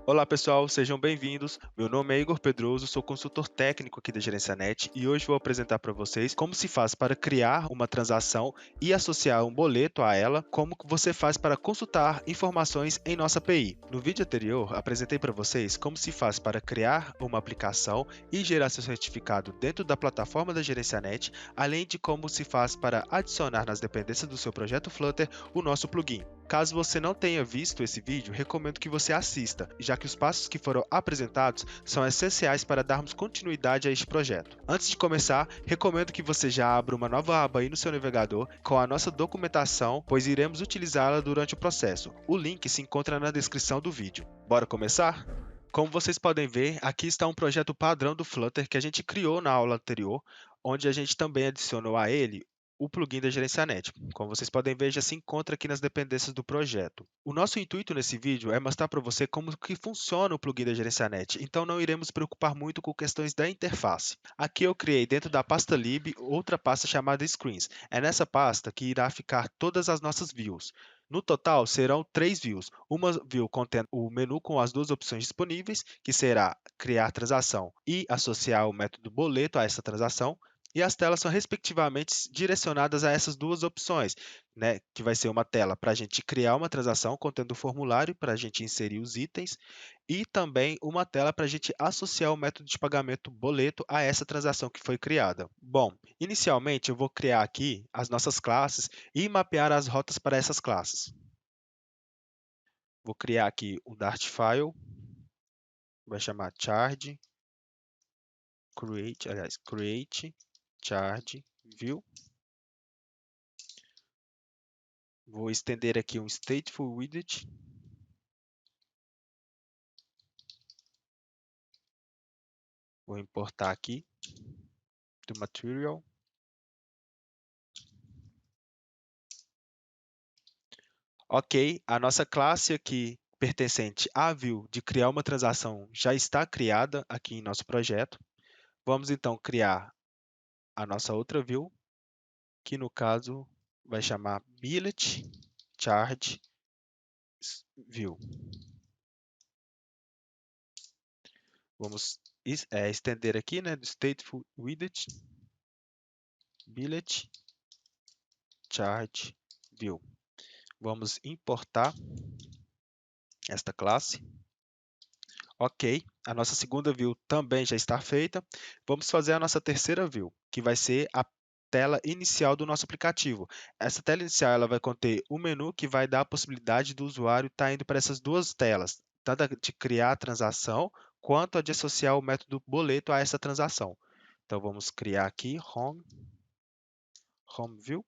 Olá pessoal, sejam bem-vindos. Meu nome é Igor Pedroso, sou consultor técnico aqui da Gerencianet e hoje vou apresentar para vocês como se faz para criar uma transação e associar um boleto a ela, como que você faz para consultar informações em nossa API. No vídeo anterior, apresentei para vocês como se faz para criar uma aplicação e gerar seu certificado dentro da plataforma da Gerencianet, além de como se faz para adicionar nas dependências do seu projeto Flutter o nosso plugin. Caso você não tenha visto esse vídeo, recomendo que você assista, já que os passos que foram apresentados são essenciais para darmos continuidade a este projeto. Antes de começar, recomendo que você já abra uma nova aba aí no seu navegador com a nossa documentação, pois iremos utilizá-la durante o processo. O link se encontra na descrição do vídeo. Bora começar? Como vocês podem ver, aqui está um projeto padrão do Flutter que a gente criou na aula anterior, onde a gente também adicionou a ele o plugin da Gerencianet. Como vocês podem ver, já se encontra aqui nas dependências do projeto. O nosso intuito nesse vídeo é mostrar para você como que funciona o plugin da Gerencianet, então não iremos preocupar muito com questões da interface. Aqui eu criei dentro da pasta lib outra pasta chamada Screens. É nessa pasta que irá ficar todas as nossas views. No total, serão 3 views. Uma view contendo o menu com as duas opções disponíveis, que será criar transação e associar o método boleto a essa transação, e as telas são respectivamente direcionadas a essas duas opções, né? Que vai ser uma tela para a gente criar uma transação contendo o formulário para a gente inserir os itens e também uma tela para a gente associar o método de pagamento boleto a essa transação que foi criada. Bom, inicialmente eu vou criar aqui as nossas classes e mapear as rotas para essas classes. Vou criar aqui um Dart file, vai chamar charge create charge view. Vou estender aqui um stateful widget. Vou importar aqui do material. Ok, a nossa classe aqui pertencente à view de criar uma transação já está criada aqui em nosso projeto. Vamos então criar a nossa outra view, que no caso vai chamar billet charge view. Vamos estender aqui, né, do stateful widget billet charge view. Vamos importar esta classe. Ok, a nossa segunda view também já está feita. Vamos fazer a nossa terceira view, que vai ser a tela inicial do nosso aplicativo. Essa tela inicial ela vai conter o menu que vai dar a possibilidade do usuário estar indo para essas duas telas, tanto a de criar a transação, quanto a de associar o método boleto a essa transação. Então, vamos criar aqui home view.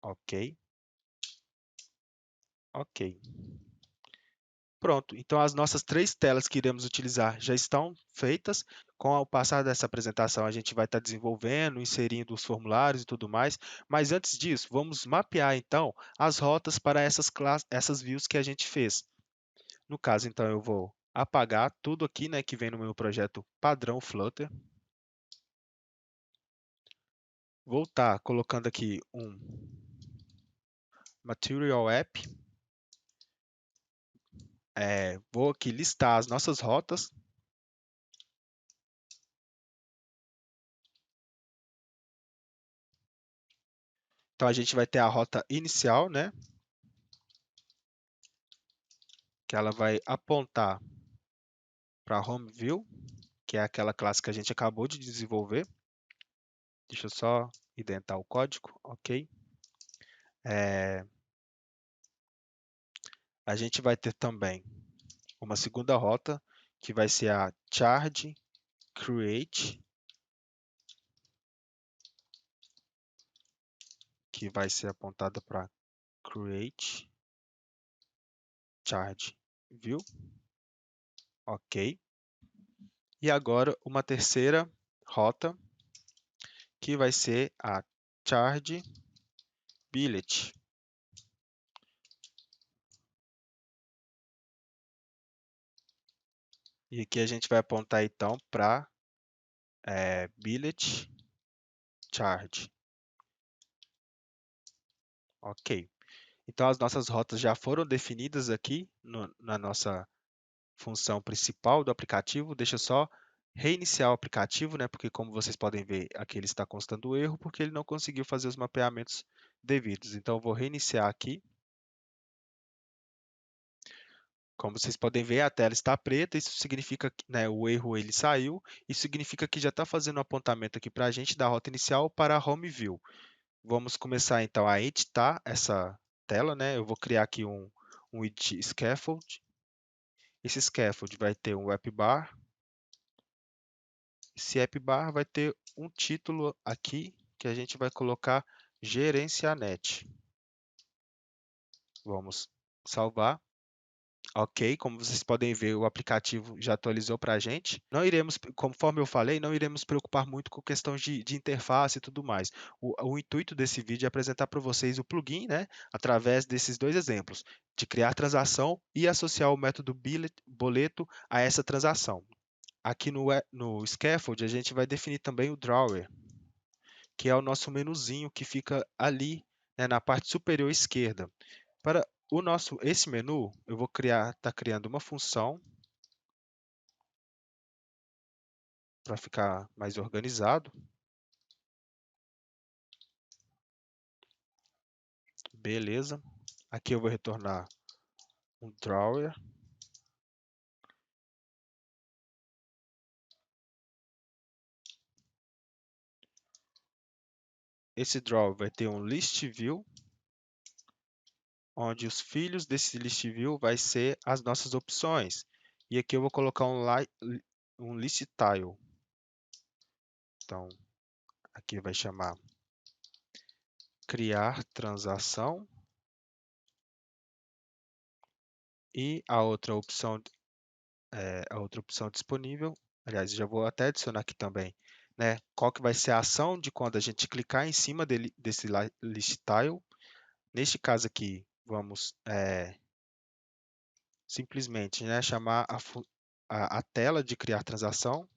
Ok, ok. Pronto, então as nossas três telas que iremos utilizar já estão feitas. Com o passar dessa apresentação, a gente vai estar desenvolvendo, inserindo os formulários e tudo mais. Mas antes disso, vamos mapear então as rotas para essas views que a gente fez. No caso, então, eu vou apagar tudo aqui, né, que vem no meu projeto padrão Flutter. Vou estar colocando aqui um Material App. Vou aqui listar as nossas rotas. Então, a gente vai ter a rota inicial, né? Que ela vai apontar para Home View, que é aquela classe que a gente acabou de desenvolver. Deixa eu só indentar o código, ok? A gente vai ter também uma segunda rota, que vai ser a Charge Create, que vai ser apontada para Create Charge View, ok? E agora uma terceira rota, que vai ser a Charge Billet. E aqui a gente vai apontar então para Billet Charge. Ok. Então, as nossas rotas já foram definidas aqui na nossa função principal do aplicativo. Deixa eu só reiniciar o aplicativo, né? Porque como vocês podem ver, aqui ele está constando erro porque ele não conseguiu fazer os mapeamentos devidos. Então, eu vou reiniciar aqui. Como vocês podem ver, a tela está preta, isso significa que, né, o erro ele saiu, isso significa que já está fazendo um apontamento aqui para a gente da rota inicial para a home view. Vamos começar então a editar essa tela, né? Eu vou criar aqui um edit scaffold. Esse scaffold vai ter um app bar. Esse app bar vai ter um título aqui que a gente vai colocar gerencianet. Vamos salvar. Ok, como vocês podem ver, o aplicativo já atualizou para a gente. Não iremos, conforme eu falei, não iremos preocupar muito com questões de interface e tudo mais. O intuito desse vídeo é apresentar para vocês o plugin, né, através desses dois exemplos, de criar transação e associar o método boleto a essa transação. Aqui no Scaffold, a gente vai definir também o Drawer, que é o nosso menuzinho que fica ali, né, na parte superior esquerda. Para esse menu, eu vou estar criando uma função para ficar mais organizado. Beleza. Aqui eu vou retornar um drawer. Esse drawer vai ter um list view, onde os filhos desse list view vai ser as nossas opções. E aqui eu vou colocar um list tile. Então, aqui vai chamar criar transação. E a outra opção disponível, aliás, já vou até adicionar aqui também, né? Qual que vai ser a ação de quando a gente clicar em cima desse list tile. Neste caso aqui, vamos simplesmente, né, chamar a tela de criar transação,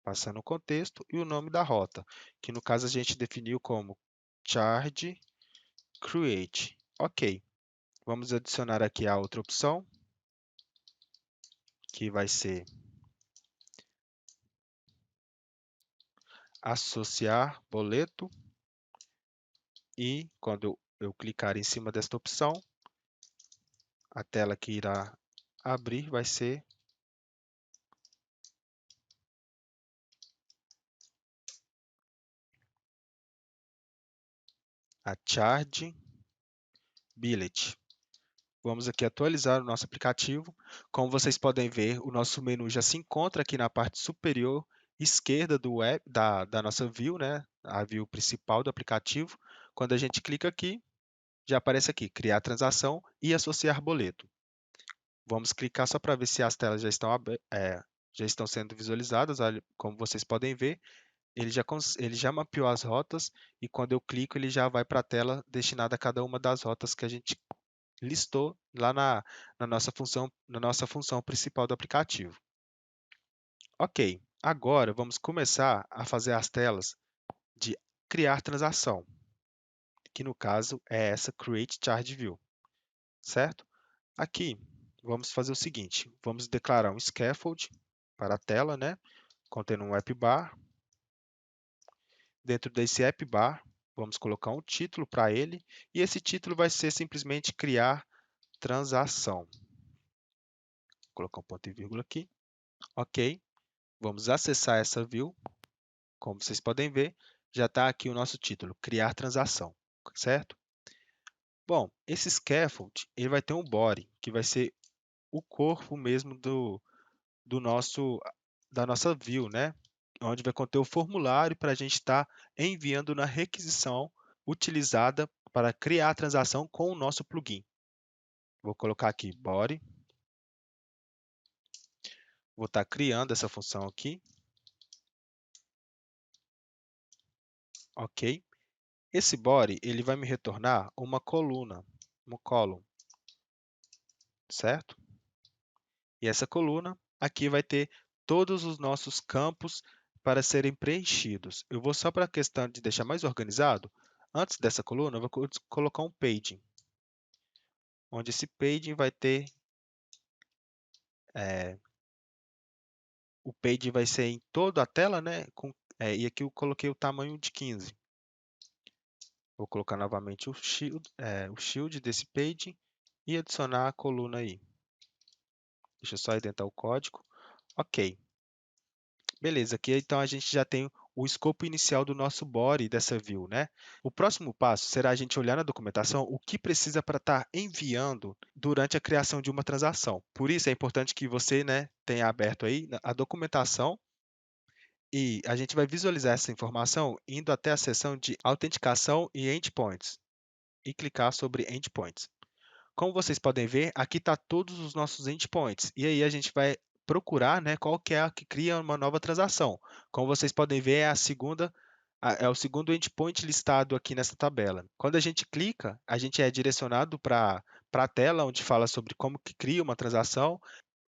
passando o contexto e o nome da rota, que no caso a gente definiu como charge create. Ok, vamos adicionar aqui a outra opção, que vai ser associar boleto. E quando eu clicar em cima desta opção, a tela que irá abrir vai ser a Charge Billet. Vamos aqui atualizar o nosso aplicativo. Como vocês podem ver, o nosso menu já se encontra aqui na parte superior esquerda da nossa view, né? A view principal do aplicativo. Quando a gente clica aqui, já aparece aqui, criar transação e associar boleto. Vamos clicar só para ver se as telas já estão sendo visualizadas. Olha, como vocês podem ver, ele já mapeou as rotas e quando eu clico, ele já vai para a tela destinada a cada uma das rotas que a gente listou lá na nossa função principal do aplicativo. Ok, agora vamos começar a fazer as telas de criar transação, que no caso é essa Create Charge View, certo? Aqui, vamos fazer o seguinte, vamos declarar um scaffold para a tela, né? Contendo um app bar. Dentro desse app bar, vamos colocar um título para ele, e esse título vai ser simplesmente criar transação. Vou colocar um ponto e vírgula aqui. Ok. Vamos acessar essa view. Como vocês podem ver, já está aqui o nosso título, criar transação, certo? Bom, esse scaffold ele vai ter um body, que vai ser o corpo mesmo do nosso, da nossa view, né? Onde vai conter o formulário para a gente estar enviando na requisição utilizada para criar a transação com o nosso plugin. Vou colocar aqui body. Vou estar criando essa função aqui. Ok. Esse body ele vai me retornar uma coluna, uma column, certo? E essa coluna aqui vai ter todos os nossos campos para serem preenchidos. Eu vou só para a questão de deixar mais organizado, Antes dessa coluna, eu vou colocar um paging, onde esse paging vai ter, o page vai ser em toda a tela, né? E aqui eu coloquei o tamanho de 15. Vou colocar novamente o shield desse page e adicionar a coluna aí. Deixa eu só indentar o código. Ok. Beleza, aqui então a gente já tem o escopo inicial do nosso body dessa view, né? O próximo passo será a gente olhar na documentação o que precisa para estar enviando durante a criação de uma transação. Por isso é importante que você, né, tenha aberto aí a documentação e a gente vai visualizar essa informação indo até a seção de autenticação e endpoints e clicar sobre endpoints. Como vocês podem ver, aqui está todos os nossos endpoints. E aí a gente vai procurar, né, qual que é a que cria uma nova transação. Como vocês podem ver, é o segundo endpoint listado aqui nessa tabela. Quando a gente clica, a gente é direcionado para a tela onde fala sobre como que cria uma transação.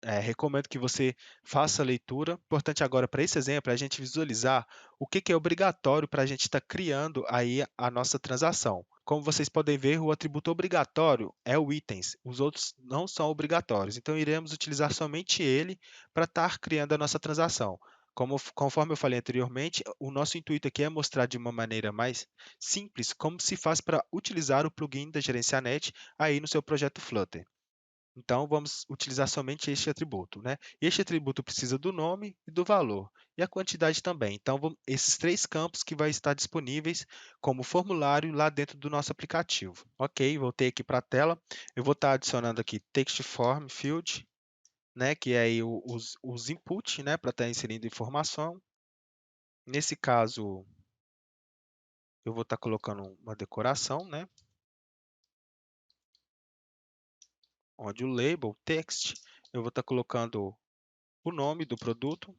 Recomendo que você faça a leitura. Importante agora para esse exemplo é a gente visualizar o que que é obrigatório para a gente estar criando aí a nossa transação. Como vocês podem ver, o atributo obrigatório é o itens, os outros não são obrigatórios. Então, iremos utilizar somente ele para estar criando a nossa transação. Conforme eu falei anteriormente, o nosso intuito aqui é mostrar de uma maneira mais simples como se faz para utilizar o plugin da Gerencianet aí no seu projeto Flutter. Então, vamos utilizar somente este atributo, né? Este atributo precisa do nome e do valor, e a quantidade também. Então, esses três campos que vai estar disponíveis como formulário lá dentro do nosso aplicativo. Ok, voltei aqui para a tela. Eu vou estar adicionando aqui text form field, né? Que é aí os inputs, né? Para estar inserindo informação. Nesse caso, eu vou estar colocando uma decoração, né? Onde o label text, eu vou estar colocando o nome do produto.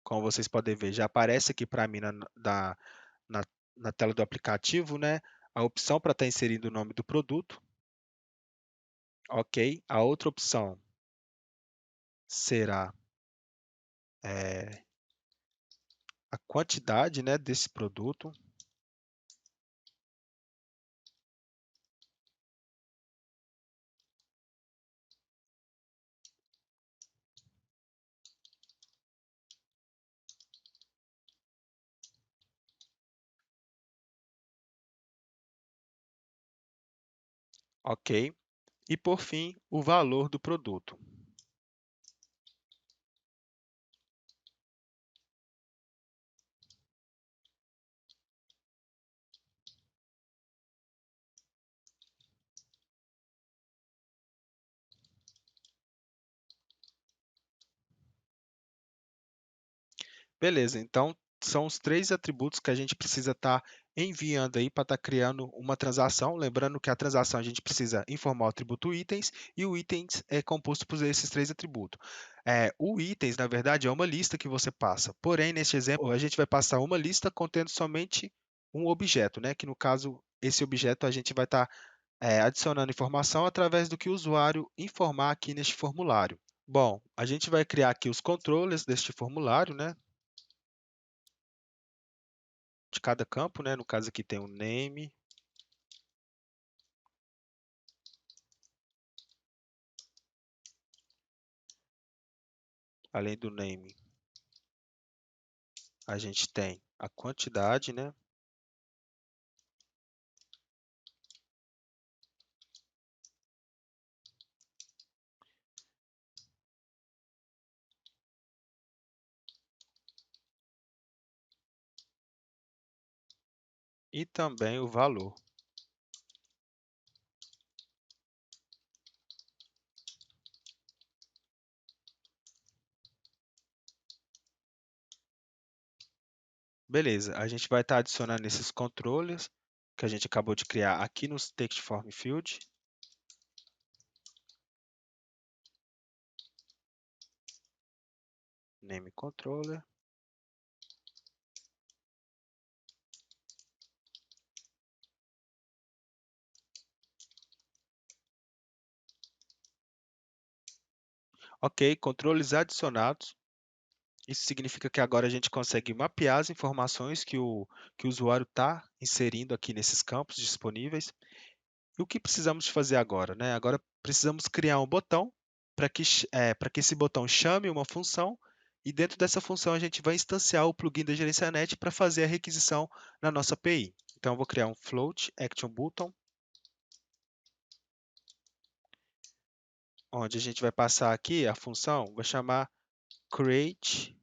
Como vocês podem ver, já aparece aqui para mim na, na tela do aplicativo, né, a opção para estar inserindo o nome do produto. Ok. A outra opção será a quantidade, né, desse produto. Ok. E, por fim, o valor do produto. Beleza, então são os três atributos que a gente precisa estar enviando aí para estar criando uma transação. Lembrando que a transação a gente precisa informar o atributo itens e o itens é composto por esses três atributos. O itens, na verdade, é uma lista que você passa. Porém, neste exemplo, a gente vai passar uma lista contendo somente um objeto, né? Que no caso, esse objeto a gente vai estar adicionando informação através do que o usuário informar aqui neste formulário. Bom, a gente vai criar aqui os controllers deste formulário, né? De cada campo, né? No caso aqui tem o name, além do name, a gente tem a quantidade, né? E também o valor. Beleza, a gente vai estar adicionando esses controles que a gente acabou de criar aqui no text form field. Name controller. Ok, controles adicionados. Isso significa que agora a gente consegue mapear as informações que o usuário está inserindo aqui nesses campos disponíveis. E o que precisamos de fazer agora, né? Agora precisamos criar um botão para que esse botão chame uma função e dentro dessa função a gente vai instanciar o plugin da GerenciaNet para fazer a requisição na nossa API. Então eu vou criar um float action button, onde a gente vai passar aqui a função, vai chamar create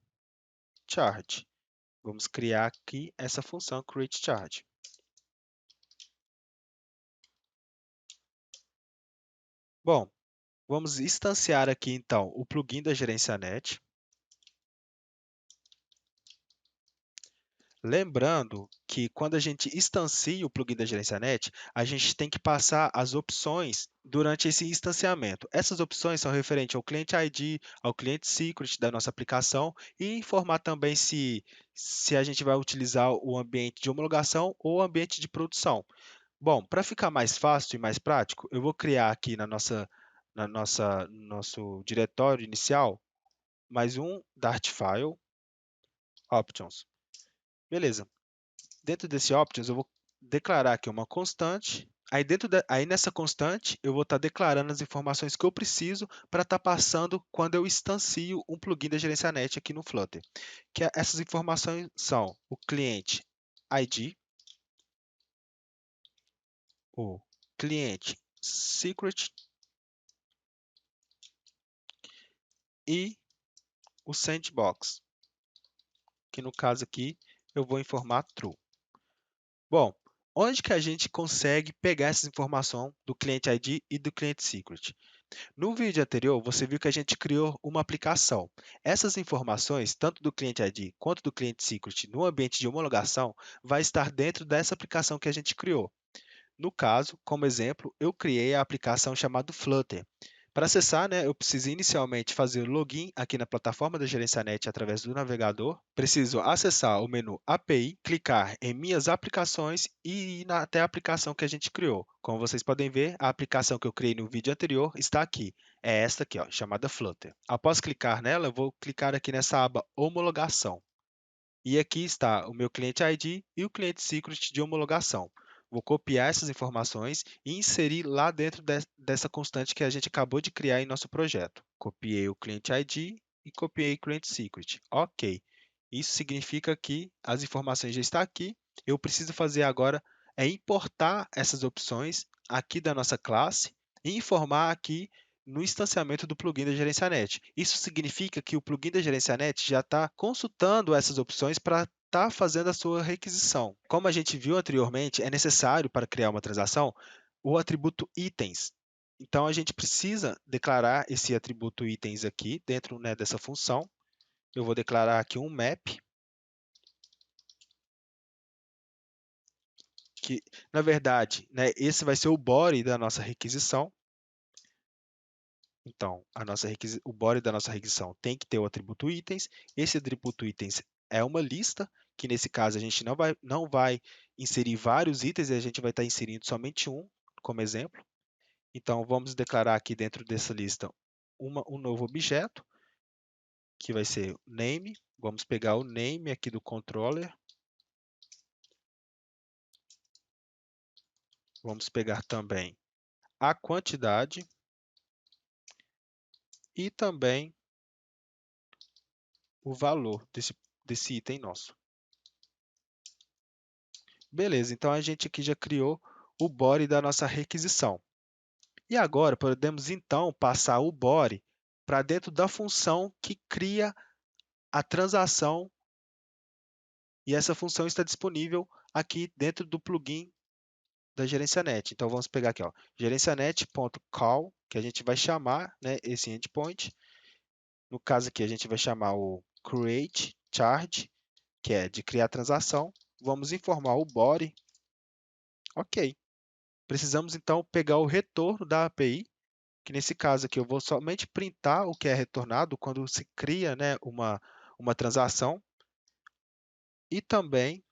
charge. Vamos criar aqui essa função create charge. Bom, vamos instanciar aqui então o plugin da GerenciaNet. Lembrando que quando a gente instancia o plugin da GerenciaNet, a gente tem que passar as opções durante esse instanciamento. Essas opções são referentes ao cliente ID, ao cliente secret da nossa aplicação e informar também se a gente vai utilizar o ambiente de homologação ou o ambiente de produção. Bom, para ficar mais fácil e mais prático, eu vou criar aqui no nosso diretório inicial mais um Dart file options. Beleza. Dentro desse options, eu vou declarar aqui uma constante. Aí nessa constante, eu vou estar declarando as informações que eu preciso para estar passando quando eu instancio um plugin da GerenciaNet aqui no Flutter. Essas informações são o cliente ID, o cliente secret e o sandbox, que no caso aqui eu vou informar true. Bom, onde que a gente consegue pegar essa informação do cliente ID e do cliente secret? No vídeo anterior, você viu que a gente criou uma aplicação. Essas informações, tanto do cliente ID quanto do cliente secret no ambiente de homologação, vai estar dentro dessa aplicação que a gente criou. No caso, como exemplo, eu criei a aplicação chamada Flutter. Para acessar, né, eu preciso inicialmente fazer o login aqui na plataforma da GerenciaNet através do navegador. Preciso acessar o menu API, clicar em Minhas aplicações e ir até a aplicação que a gente criou. Como vocês podem ver, a aplicação que eu criei no vídeo anterior está aqui. É esta aqui, ó, chamada Flutter. Após clicar nela, eu vou clicar aqui nessa aba Homologação. E aqui está o meu cliente ID e o cliente secret de homologação. Vou copiar essas informações e inserir lá dentro dessa constante que a gente acabou de criar em nosso projeto. Copiei o cliente ID e copiei o cliente secret. Ok. Isso significa que as informações já estão aqui. Eu preciso fazer agora é importar essas opções aqui da nossa classe e informar aqui no instanciamento do plugin da GerenciaNet. Isso significa que o plugin da GerenciaNet já está consultando essas opções para estar fazendo a sua requisição. Como a gente viu anteriormente, é necessário para criar uma transação o atributo itens. Então a gente precisa declarar esse atributo itens aqui dentro, né, dessa função. Eu vou declarar aqui um map, que na verdade, né, esse vai ser o body da nossa requisição. Então, o body da nossa requisição tem que ter o atributo itens. Esse atributo itens é uma lista, que nesse caso a gente não vai inserir vários itens, a gente vai estar inserindo somente um, como exemplo. Então, vamos declarar aqui dentro dessa lista um novo objeto, que vai ser name. Vamos pegar o name aqui do controller. Vamos pegar também a quantidade e também o valor desse item nosso. Beleza, então a gente aqui já criou o body da nossa requisição. E agora podemos então passar o body para dentro da função que cria a transação e essa função está disponível aqui dentro do plugin da GerenciaNet. Então vamos pegar aqui, ó, gerencianet.call, que a gente vai chamar, né, esse endpoint. No caso aqui a gente vai chamar o create charge, que é de criar transação. Vamos informar o body. Ok. Precisamos então pegar o retorno da API, que nesse caso aqui eu vou somente printar o que é retornado quando se cria, né, uma transação. E também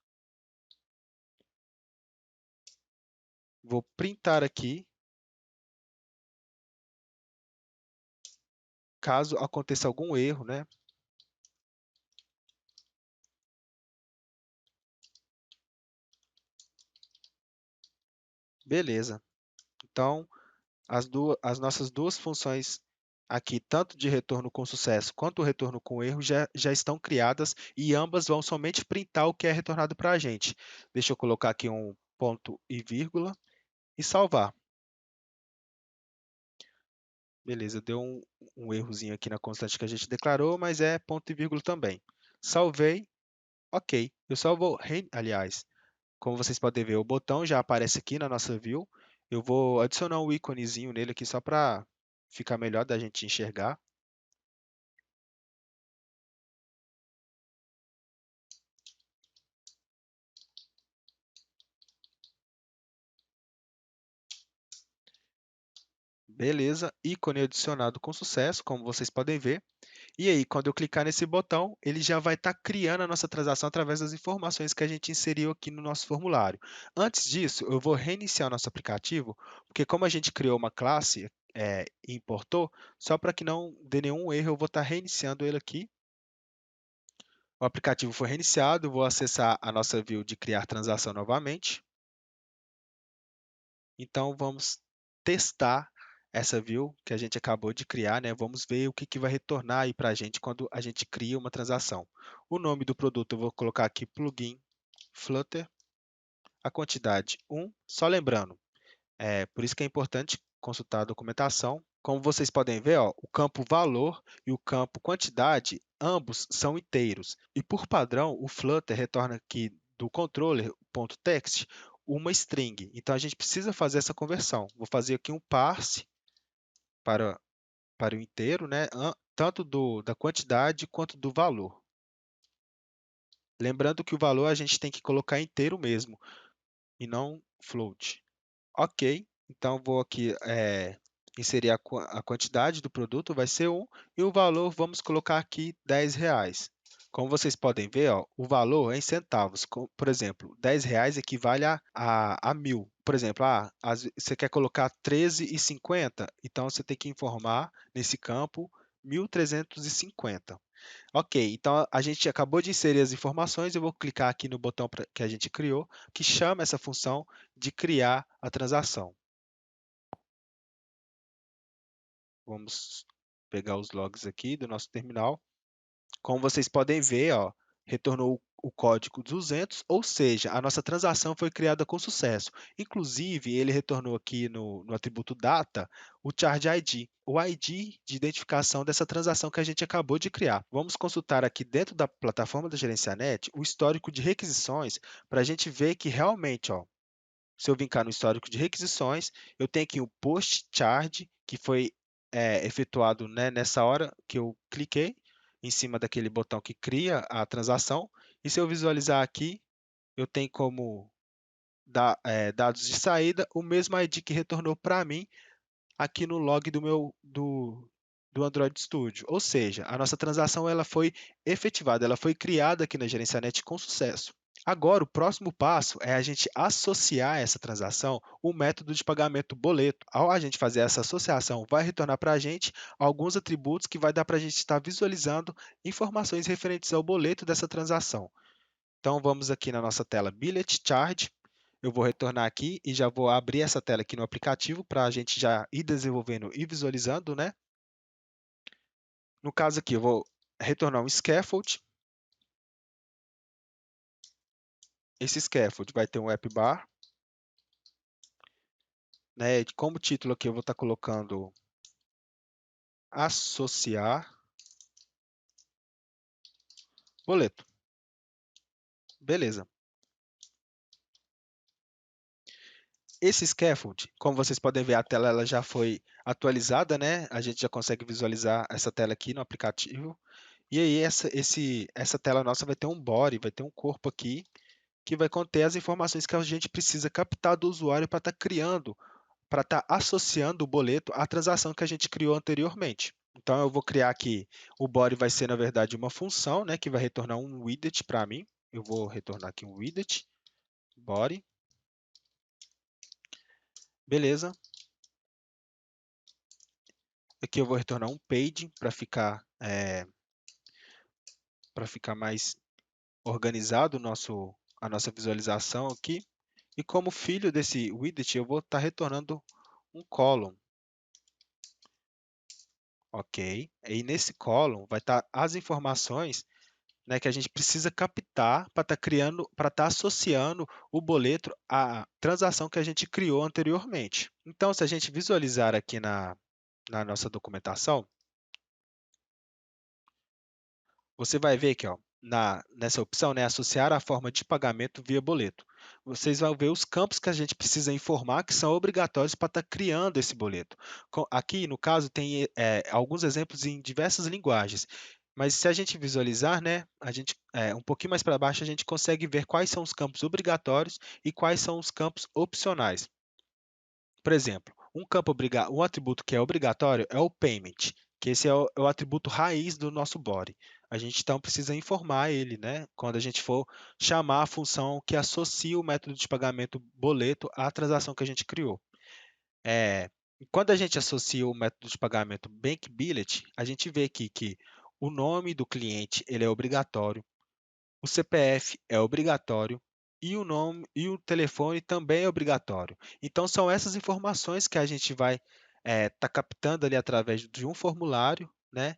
vou printar aqui, caso aconteça algum erro, né, Beleza. Então, as nossas duas funções aqui, tanto de retorno com sucesso quanto o retorno com erro, já estão criadas e ambas vão somente printar o que é retornado para a gente. Deixa eu colocar aqui um ponto e vírgula e salvar. Beleza, deu um errozinho aqui na constante que a gente declarou, mas é ponto e vírgula também. Salvei, ok. Eu só vou, aliás, como vocês podem ver, o botão já aparece aqui na nossa view. Eu vou adicionar um íconezinho nele aqui só para ficar melhor da gente enxergar. Beleza, ícone adicionado com sucesso, como vocês podem ver. E aí, quando eu clicar nesse botão, ele já vai estar criando a nossa transação através das informações que a gente inseriu aqui no nosso formulário. Antes disso, eu vou reiniciar o nosso aplicativo, porque como a gente criou uma classe e importou, só para que não dê nenhum erro, eu vou estar reiniciando ele aqui. O aplicativo foi reiniciado, vou acessar a nossa view de criar transação novamente. Então, vamos testar essa view que a gente acabou de criar, né? Vamos ver o que vai retornar aí para a gente quando a gente cria uma transação. O nome do produto eu vou colocar aqui plugin Flutter, a quantidade 1. Só lembrando, por isso que é importante consultar a documentação. Como vocês podem ver, ó, o campo valor e o campo quantidade, ambos são inteiros. E por padrão, o Flutter retorna aqui do controller .text uma string. Então a gente precisa fazer essa conversão. Vou fazer aqui um parse para, para o inteiro, né? Tanto da quantidade quanto do valor. Lembrando que o valor a gente tem que colocar inteiro mesmo e não float. Ok, então vou aqui inserir a quantidade do produto, vai ser 1, e o valor vamos colocar aqui R$ 10. Como vocês podem ver, ó, o valor é em centavos. Por exemplo, R$ 10 equivale a 1.000. Por exemplo, você quer colocar 13,50, então você tem que informar nesse campo 1.350. Ok, então a gente acabou de inserir as informações, eu vou clicar aqui no botão que a gente criou, que chama essa função de criar a transação. Vamos pegar os logs aqui do nosso terminal. Como vocês podem ver, ó, retornou o código 200, ou seja, a nossa transação foi criada com sucesso. Inclusive, ele retornou aqui no atributo data o charge ID, o ID de identificação dessa transação que a gente acabou de criar. Vamos consultar aqui dentro da plataforma da Gerencianet o histórico de requisições para a gente ver que realmente, ó, se eu vim cá no histórico de requisições, eu tenho aqui o post charge, que foi efetuado, né, nessa hora que eu cliquei em cima daquele botão que cria a transação. E se eu visualizar aqui, eu tenho como dados de saída o mesmo ID que retornou para mim aqui no log do Android Studio. Ou seja, a nossa transação ela foi efetivada, ela foi criada aqui na Gerencianet com sucesso. Agora, o próximo passo é a gente associar a essa transação o método de pagamento boleto. Ao a gente fazer essa associação, vai retornar para a gente alguns atributos que vai dar para a gente estar visualizando informações referentes ao boleto dessa transação. Então, vamos aqui na nossa tela Billet Charge. Eu vou retornar aqui e já vou abrir essa tela aqui no aplicativo para a gente já ir desenvolvendo e visualizando, né? No caso aqui, eu vou retornar um scaffold. Esse scaffold vai ter um app bar, né? Como título aqui eu vou estar colocando associar boleto. Beleza. Esse scaffold, como vocês podem ver, a tela ela já foi atualizada, né? A gente já consegue visualizar essa tela aqui no aplicativo. E aí essa tela nossa vai ter um body, vai ter um corpo aqui que vai conter as informações que a gente precisa captar do usuário para estar criando, para estar associando o boleto à transação que a gente criou anteriormente. Então eu vou criar aqui, o body vai ser na verdade uma função, né, que vai retornar um widget para mim. Eu vou retornar aqui um widget, body, beleza. Aqui eu vou retornar um page para ficar mais organizado a nossa visualização aqui. E como filho desse widget, eu vou estar retornando um column, ok? E nesse column vai estar as informações, né, que a gente precisa captar para estar criando, para estar associando o boleto à transação que a gente criou anteriormente. Então, se a gente visualizar aqui na nossa documentação, você vai ver aqui, ó, nessa opção, né, associar a forma de pagamento via boleto. Vocês vão ver os campos que a gente precisa informar que são obrigatórios para estar criando esse boleto. Aqui, no caso, tem alguns exemplos em diversas linguagens. Mas se a gente visualizar, né, um pouquinho mais para baixo, a gente consegue ver quais são os campos obrigatórios e quais são os campos opcionais. Por exemplo, um atributo que é obrigatório é o payment, que esse é o atributo raiz do nosso body. A gente então precisa informar ele, né, quando a gente for chamar a função que associa o método de pagamento boleto à transação que a gente criou. É, Quando a gente associa o método de pagamento Bank Billet, a gente vê aqui que o nome do cliente ele é obrigatório, o CPF é obrigatório e o nome e o telefone também é obrigatório. Então são essas informações que a gente vai estar captando ali através de um formulário, né,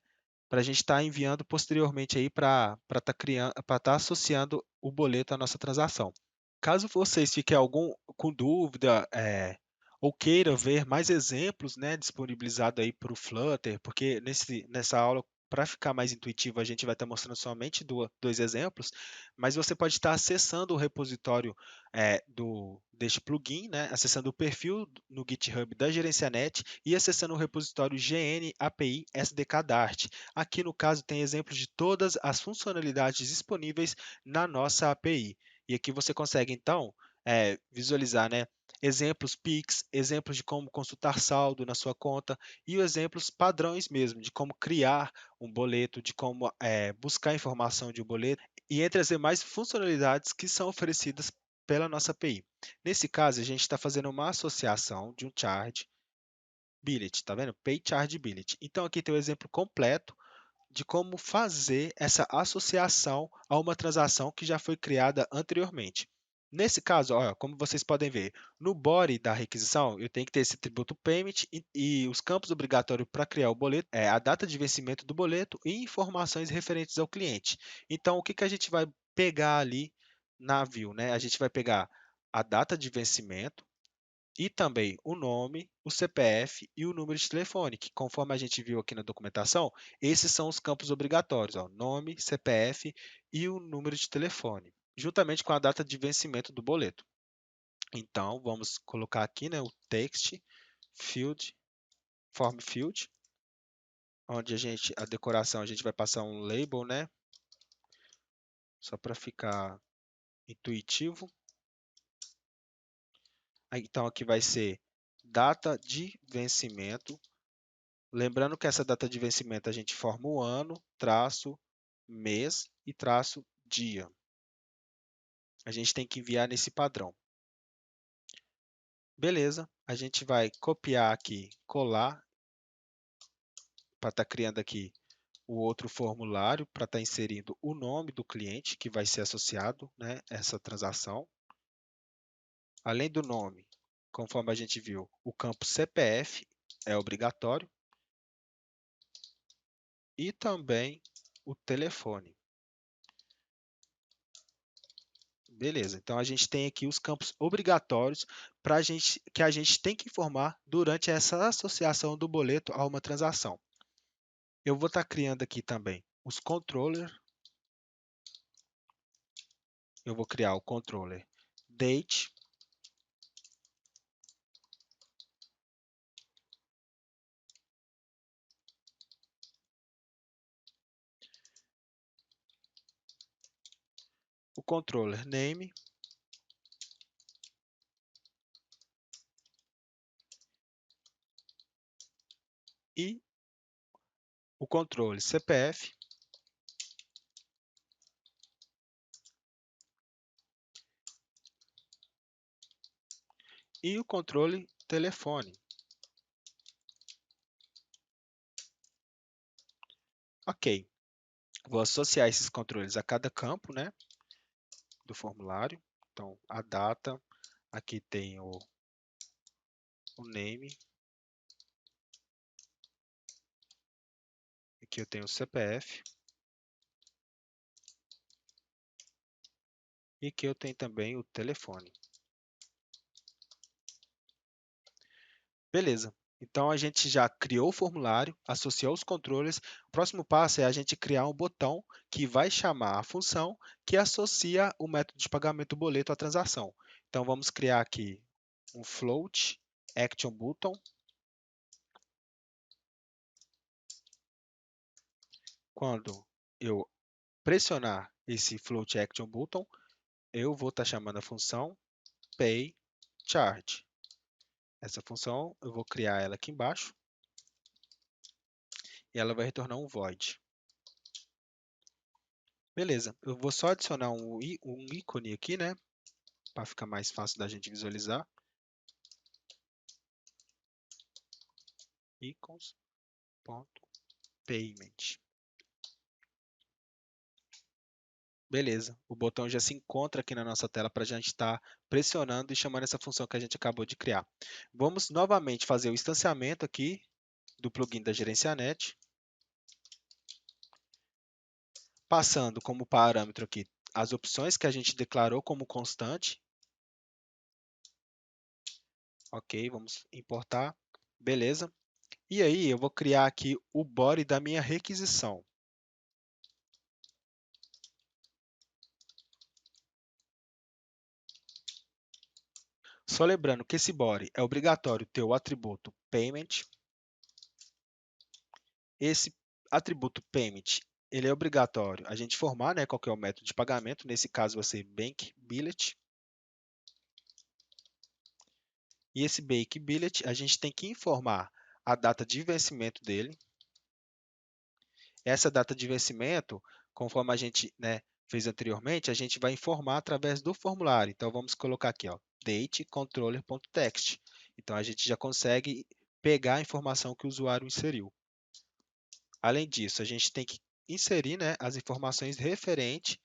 para a gente estar enviando posteriormente aí para estar criando, para estar associando o boleto à nossa transação. Caso vocês fiquem com dúvida, ou queiram ver mais exemplos, né, disponibilizados aí para o Flutter, porque nessa aula, para ficar mais intuitivo, a gente vai estar mostrando somente dois exemplos, mas você pode estar acessando o repositório deste plugin, né, acessando o perfil no GitHub da GerenciaNet e acessando o repositório GN API SDK Dart. Aqui, no caso, tem exemplos de todas as funcionalidades disponíveis na nossa API. E aqui você consegue, então, visualizar, né, exemplos Pix, exemplos de como consultar saldo na sua conta e os exemplos padrões mesmo, de como criar um boleto, de como buscar informação de um boleto e entre as demais funcionalidades que são oferecidas pela nossa API. Nesse caso, a gente está fazendo uma associação de um charge billet, tá vendo? Pay Charge Billet. Então, aqui tem o exemplo completo de como fazer essa associação a uma transação que já foi criada anteriormente. Nesse caso, olha, como vocês podem ver, no body da requisição, eu tenho que ter esse tributo payment e os campos obrigatórios para criar o boleto, a data de vencimento do boleto e informações referentes ao cliente. Então, o que, que a gente vai pegar ali na view, né? A gente vai pegar a data de vencimento, e também o nome, o CPF e o número de telefone, que conforme a gente viu aqui na documentação, esses são os campos obrigatórios, ó, nome, CPF e o número de telefone, juntamente com a data de vencimento do boleto. Então, vamos colocar aqui, né, o text field, form field, onde a decoração, a gente vai passar um label, né, só para ficar intuitivo. Então, aqui vai ser data de vencimento. Lembrando que essa data de vencimento a gente forma o ano, traço, mês e traço dia. A gente tem que enviar nesse padrão. Beleza, a gente vai copiar aqui, colar, para estar criando aqui o outro formulário, para estar inserindo o nome do cliente que vai ser associado, né, a essa transação. Além do nome, conforme a gente viu, o campo CPF é obrigatório e também o telefone. Beleza, então a gente tem aqui os campos obrigatórios que a gente tem que informar durante essa associação do boleto a uma transação. Eu vou estar criando aqui também os controllers. Eu vou criar o controller date, o controller name e o controle CPF e o controle telefone. Ok, vou associar esses controles a cada campo, né, do formulário. Então, a data, Aqui tem o name. Aqui eu tenho o CPF. E aqui eu tenho também o telefone. Beleza. Então a gente já criou o formulário, associou os controles. O próximo passo é a gente criar um botão que vai chamar a função que associa o método de pagamento boleto à transação. Então vamos criar aqui um float action button. Quando eu pressionar esse float action button, eu vou estar chamando a função pay charge. Essa função eu vou criar ela aqui embaixo e ela vai retornar um void. Beleza, eu vou só adicionar um ícone aqui, né, para ficar mais fácil da gente visualizar. Icons.payment. Beleza, o botão já se encontra aqui na nossa tela para a gente estar pressionando e chamando essa função que a gente acabou de criar. Vamos novamente fazer o instanciamento aqui do plugin da GerenciaNet, passando como parâmetro aqui as opções que a gente declarou como constante. Ok, vamos importar. Beleza. E aí eu vou criar aqui o body da minha requisição. Só lembrando que esse body é obrigatório ter o atributo payment. Esse atributo payment, ele é obrigatório a gente formar, né, qual que é o método de pagamento. Nesse caso vai ser bank billet. E esse bank billet, a gente tem que informar a data de vencimento dele. Essa data de vencimento, conforme a gente, né, fez anteriormente, a gente vai informar através do formulário. Então, vamos colocar aqui, ó, date controller.text. Então, a gente já consegue pegar a informação que o usuário inseriu. Além disso, a gente tem que inserir, né, as informações referentes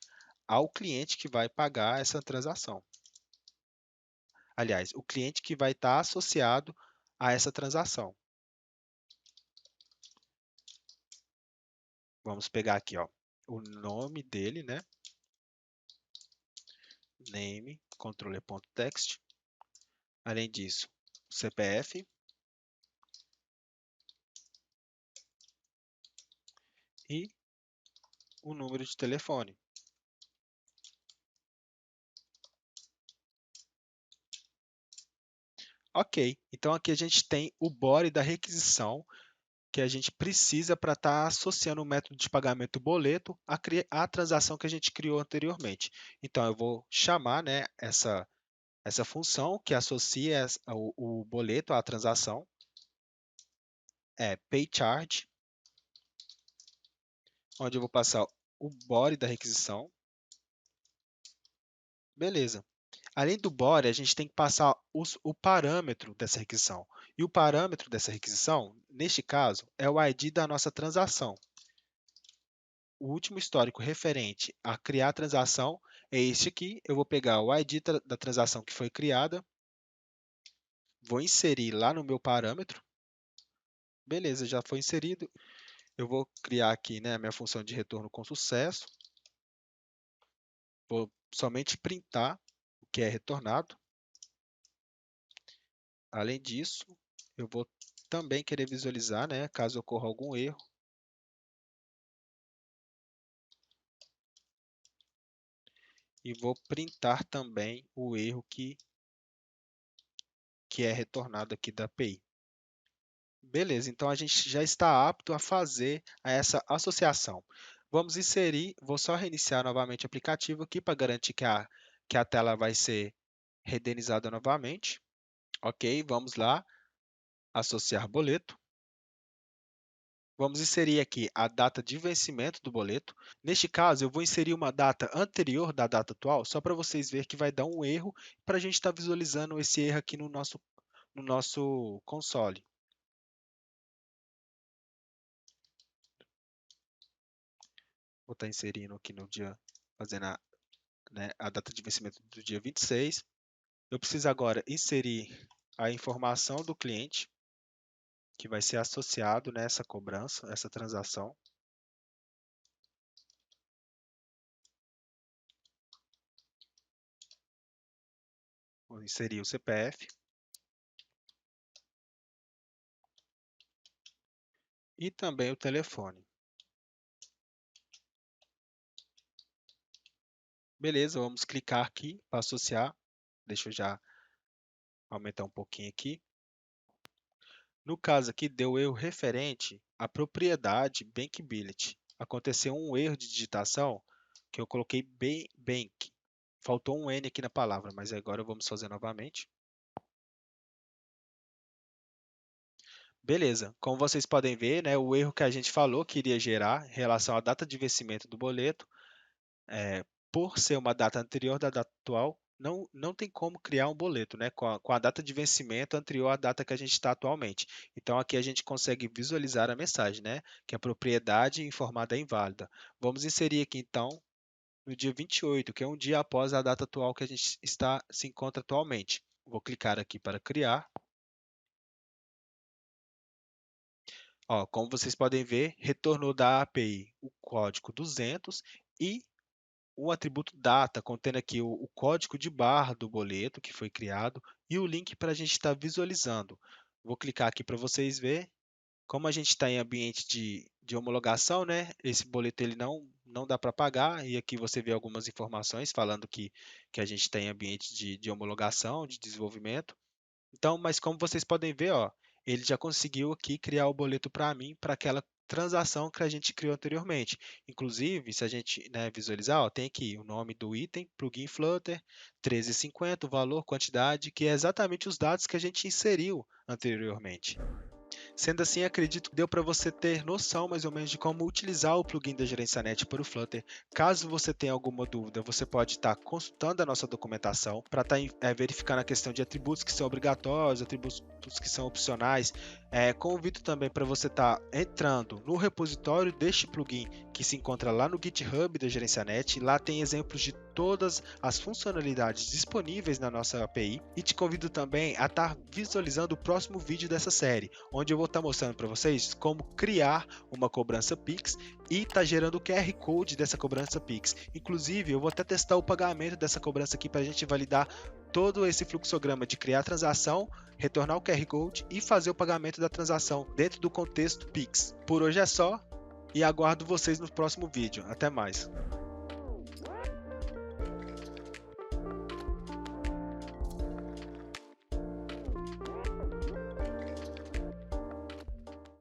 ao cliente que vai pagar essa transação. Aliás, o cliente que vai estar associado a essa transação. Vamos pegar aqui, ó, o nome dele, né? Name, controller.text. Além disso, o CPF e o número de telefone. Ok, então aqui a gente tem o body da requisição que a gente precisa para estar associando o método de pagamento boleto à transação que a gente criou anteriormente. Então, eu vou chamar, né, essa função que associa o boleto à transação, é payCharge, onde eu vou passar o body da requisição. Beleza. Além do body, a gente tem que passar o parâmetro dessa requisição. E o parâmetro dessa requisição, neste caso, é o ID da nossa transação. O último histórico referente a criar a transação é este aqui. Eu vou pegar o ID da transação que foi criada, vou inserir lá no meu parâmetro. Beleza, já foi inserido. Eu vou criar aqui, né, a minha função de retorno com sucesso. Vou somente printar o que é retornado. Além disso, eu vou também querer visualizar, né, caso ocorra algum erro. E vou printar também o erro que é retornado aqui da API. Beleza, então a gente já está apto a fazer essa associação. Vamos inserir, vou só reiniciar novamente o aplicativo aqui para garantir que a tela vai ser renderizada novamente. Ok, vamos lá, associar boleto. Vamos inserir aqui a data de vencimento do boleto. Neste caso, eu vou inserir uma data anterior da data atual, só para vocês verem que vai dar um erro, para a gente estar visualizando esse erro aqui no nosso console. Vou estar inserindo aqui no dia, fazendo a data de vencimento do dia 26. Eu preciso agora inserir a informação do cliente, que vai ser associado nessa cobrança, essa transação. Vou inserir o CPF. E também o telefone. Beleza, vamos clicar aqui para associar. Deixa eu já aumentar um pouquinho aqui. No caso aqui, deu erro referente à propriedade Bankability. Aconteceu um erro de digitação que eu coloquei bank. Faltou um N aqui na palavra, mas agora vamos fazer novamente. Beleza, como vocês podem ver, né, o erro que a gente falou que iria gerar em relação à data de vencimento do boleto, por ser uma data anterior da data atual, não tem como criar um boleto, né, com a data de vencimento anterior à data que a gente está atualmente. Então, aqui a gente consegue visualizar a mensagem, né, que a propriedade informada é inválida. Vamos inserir aqui, então, no dia 28, que é um dia após a data atual que a gente se encontra atualmente. Vou clicar aqui para criar. Ó, como vocês podem ver, retornou da API o código 200 e o atributo data, contendo aqui o código de barra do boleto que foi criado e o link para a gente estar visualizando. Vou clicar aqui para vocês verem. Como a gente está em ambiente de homologação, né? Esse boleto ele não dá para pagar, e aqui você vê algumas informações falando que a gente está em ambiente de homologação, de desenvolvimento. Então, mas como vocês podem ver, ó, ele já conseguiu aqui criar o boleto para mim, para aquela transação que a gente criou anteriormente. Inclusive, se a gente, né, visualizar, ó, tem aqui o nome do item, plugin Flutter, 13,50, o valor, quantidade, que é exatamente os dados que a gente inseriu anteriormente. Sendo assim, acredito que deu para você ter noção mais ou menos de como utilizar o plugin da GerenciaNet para o Flutter. Caso você tenha alguma dúvida, você pode estar consultando a nossa documentação para estar verificando a questão de atributos que são obrigatórios, atributos que são opcionais. Convido também para você estar entrando no repositório deste plugin que se encontra lá no GitHub da GerenciaNet. Lá tem exemplos de todas as funcionalidades disponíveis na nossa API, e te convido também a estar visualizando o próximo vídeo dessa série, onde eu vou estar mostrando para vocês como criar uma cobrança Pix e estar gerando o QR Code dessa cobrança Pix. Inclusive, eu vou até testar o pagamento dessa cobrança aqui para a gente validar todo esse fluxograma de criar a transação, retornar o QR Code e fazer o pagamento da transação dentro do contexto Pix. Por hoje é só e aguardo vocês no próximo vídeo. Até mais!